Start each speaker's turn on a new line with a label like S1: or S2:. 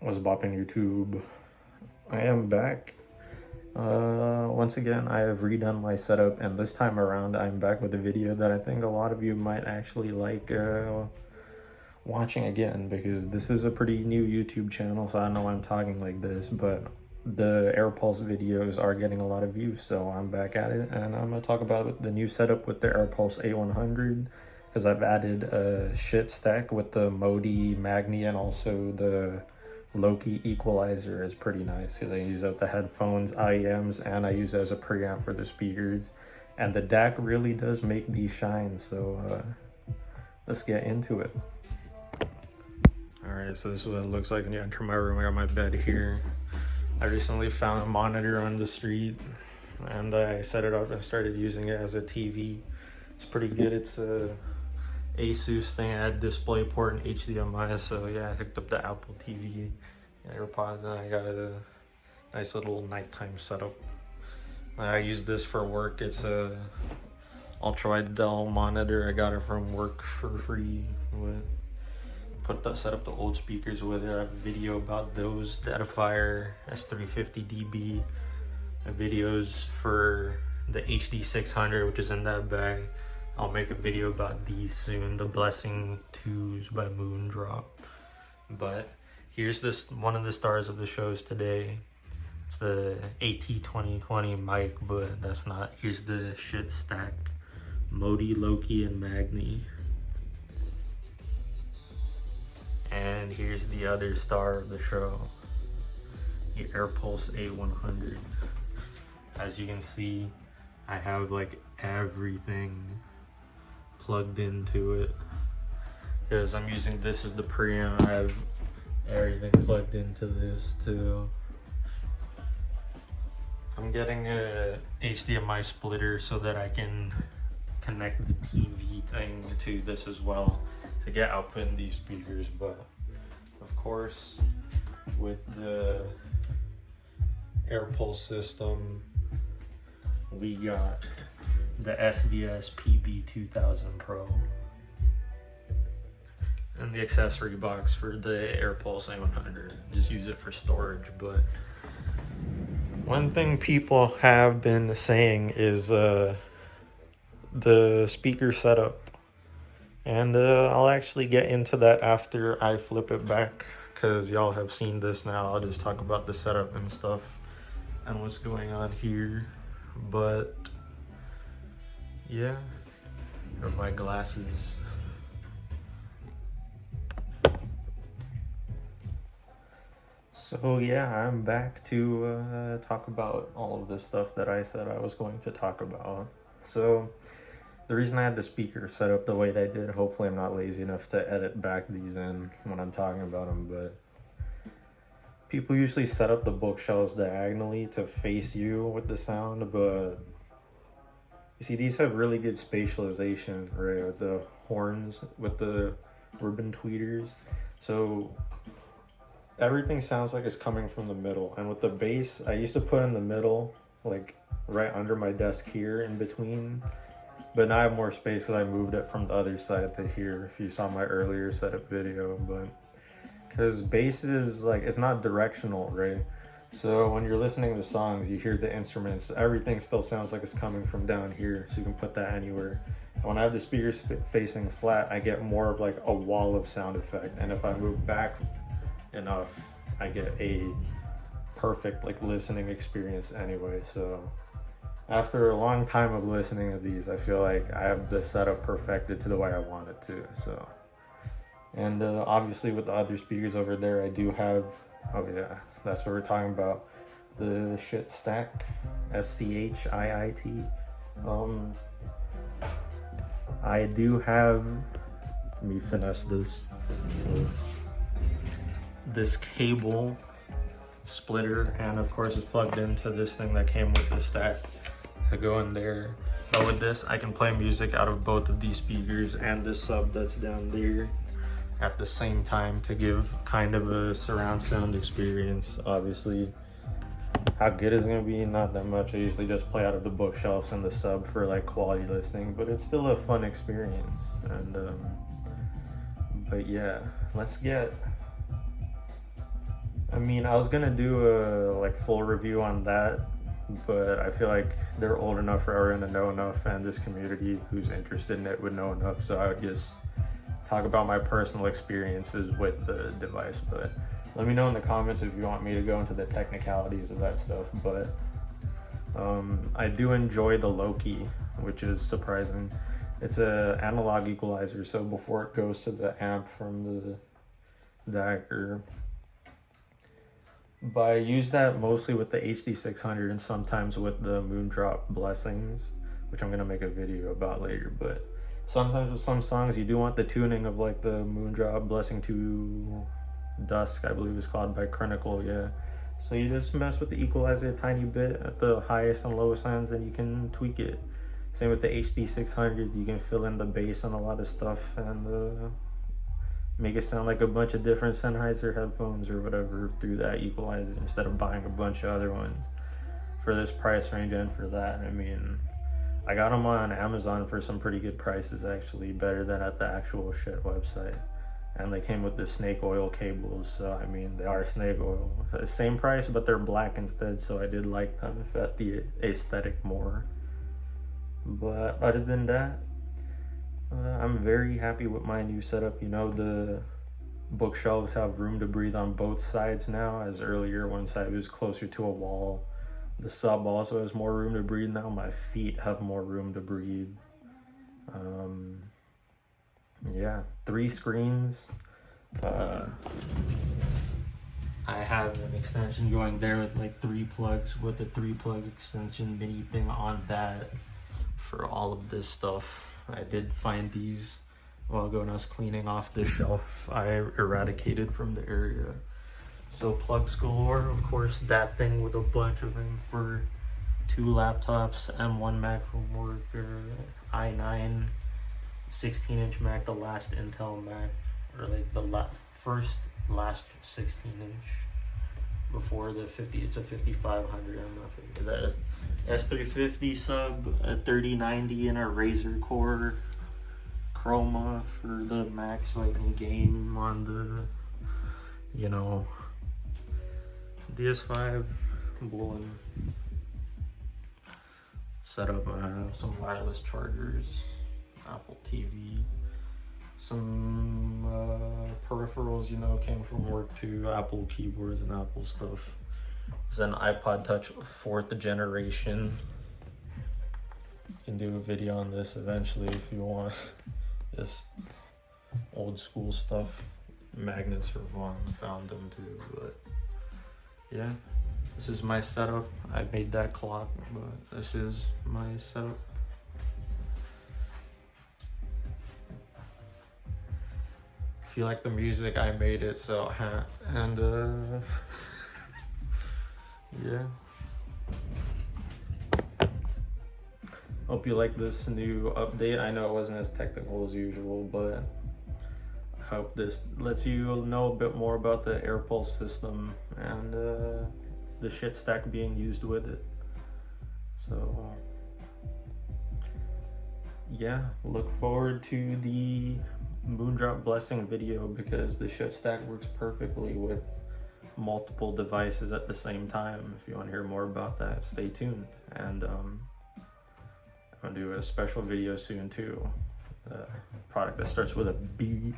S1: What's bopping YouTube? I am back. Once again, I have redone my setup, and this time around I'm back with a video that I think a lot of you might actually like watching again, because this is a pretty new YouTube channel, so I don't know why I'm talking like this, but the Airpulse videos are getting a lot of views, so I'm back at it, and I'm going to talk about the new setup with the Airpulse A100, because I've added a Schiit Stack with the Modi Magni, and also the Loki equalizer is pretty nice because I use out the headphones, IEMs, and I use it as a preamp for the speakers. And the DAC really does make these shine, so let's get into it. Alright, so this is what it looks like when you enter my room. I got my bed here. I recently found a monitor on the street, and I set it up and started using it as a TV. It's pretty good. It's a Asus thing. I had DisplayPort and HDMI, so yeah, I hooked up the Apple TV, AirPods, and I got a nice little nighttime setup. I use this for work. It's a ultra-wide Dell monitor. I got it from work for free. Set up the old speakers with it. I have a video about those, the Edifier S350DB, videos for the HD 600, which is in that bag. I'll make a video about these soon, the Blessing 2s by Moondrop. But here's one of the stars of the shows today. It's the AT2020 mic, but that's not. Here's the Schiit Stack, Modi, Loki, and Magni. And here's the other star of the show, the Airpulse A100. As you can see, I have like everything plugged into it because I'm using this as the preamp. I have everything plugged into this too. I'm getting a HDMI splitter so that I can connect the TV thing to this as well to get output in these speakers. But of course, with the Airpulse system, we got the SVS PB2000 Pro and the accessory box for the Airpulse A100. Just use it for storage. But one thing people have been saying is the speaker setup, and I'll actually get into that after I flip it back, because y'all have seen this now. I'll just talk about the setup and stuff and what's going on here. But yeah, here are my glasses. So yeah, I'm back to talk about all of this stuff that I said I was going to talk about. So the reason I had the speaker set up the way that I did, hopefully I'm not lazy enough to edit back these in when I'm talking about them, but people usually set up the bookshelves diagonally to face you with the sound, but you see, these have really good spatialization, right, with the horns, with the ribbon tweeters. So everything sounds like it's coming from the middle. And with the bass, I used to put in the middle, like right under my desk here in between. But now I have more space because I moved it from the other side to here, if you saw my earlier setup video. But because bass is like, it's not directional, right? So when you're listening to songs, you hear the instruments, everything still sounds like it's coming from down here, so you can put that anywhere. And when I have the speakers facing flat, I get more of like a wall of sound effect. And if I move back enough, I get a perfect like listening experience anyway. So after a long time of listening to these, I feel like I have the setup perfected to the way I want it to. So, and obviously with the other speakers over there, I do have, oh yeah, that's what we're talking about, the Schiit Stack, SCHIIT. I do have, let me finesse this cable splitter, and of course it's plugged into this thing that came with the stack to go in there. But with this, I can play music out of both of these speakers and this sub that's down there at the same time to give kind of a surround sound experience. Obviously, how good it's gonna be, not that much. I usually just play out of the bookshelves and the sub for like quality listening, but it's still a fun experience. And but yeah, let's get I mean, I was gonna do a like full review on that, but I feel like they're old enough for everyone to know enough, and this community who's interested in it would know enough. So I would just talk about my personal experiences with the device. But let me know in the comments if you want me to go into the technicalities of that stuff. But I do enjoy the low-key, which is surprising. It's a analog equalizer, so before it goes to the amp from the DAC, but I use that mostly with the HD600 and sometimes with the Moondrop blessings, which I'm gonna make a video about later. But sometimes with some songs you do want the tuning of like the Moondrop Blessing to Dusk, I believe it's called, by Chronicle, yeah. So you just mess with the equalizer a tiny bit at the highest and lowest ends and you can tweak it. Same with the HD600, you can fill in the bass on a lot of stuff and make it sound like a bunch of different Sennheiser headphones or whatever through that equalizer instead of buying a bunch of other ones for this price range. And for that, I mean, I got them on Amazon for some pretty good prices, actually, better than at the actual shit website. And they came with the snake oil cables, so I mean, they are snake oil. Same price, but they're black instead, so I did like them, if at the aesthetic more. But other than that, I'm very happy with my new setup. You know, the bookshelves have room to breathe on both sides now, as earlier one side was closer to a wall. The sub also has more room to breathe now. My feet have more room to breathe. Yeah, 3 screens. I have an extension going there with like 3 plugs with a 3-plug extension mini thing on that for all of this stuff. I did find these while ago when I was cleaning off the shelf I eradicated from the area. So plugs galore, of course, that thing with a bunch of them for 2 laptops, M1 Mac from work, i9 16-inch Mac, the last Intel Mac, or like the last 16-inch before the 50. It's a 5500 MF. The S350 sub, a 3090, and a Razer Core Chroma for the Mac, so I can game on the, you know, DS5 blowing setup. I have some wireless chargers, Apple TV, some peripherals, you know, came from work too, Apple keyboards and Apple stuff. It's an iPod Touch 4th generation. You can do a video on this eventually if you want. Just old school stuff. Magnets are fun, found them too, but yeah. This is my setup. I made that clock, but this is my setup. If you like the music, I made it, so and yeah. Hope you like this new update. I know it wasn't as technical as usual, but I hope this lets you know a bit more about the Airpulse system and the Schiit Stack being used with it. So yeah, look forward to the Moondrop Blessing video because the Schiit Stack works perfectly with multiple devices at the same time. If you want to hear more about that, stay tuned. And I'm gonna do a special video soon too. A product that starts with a B.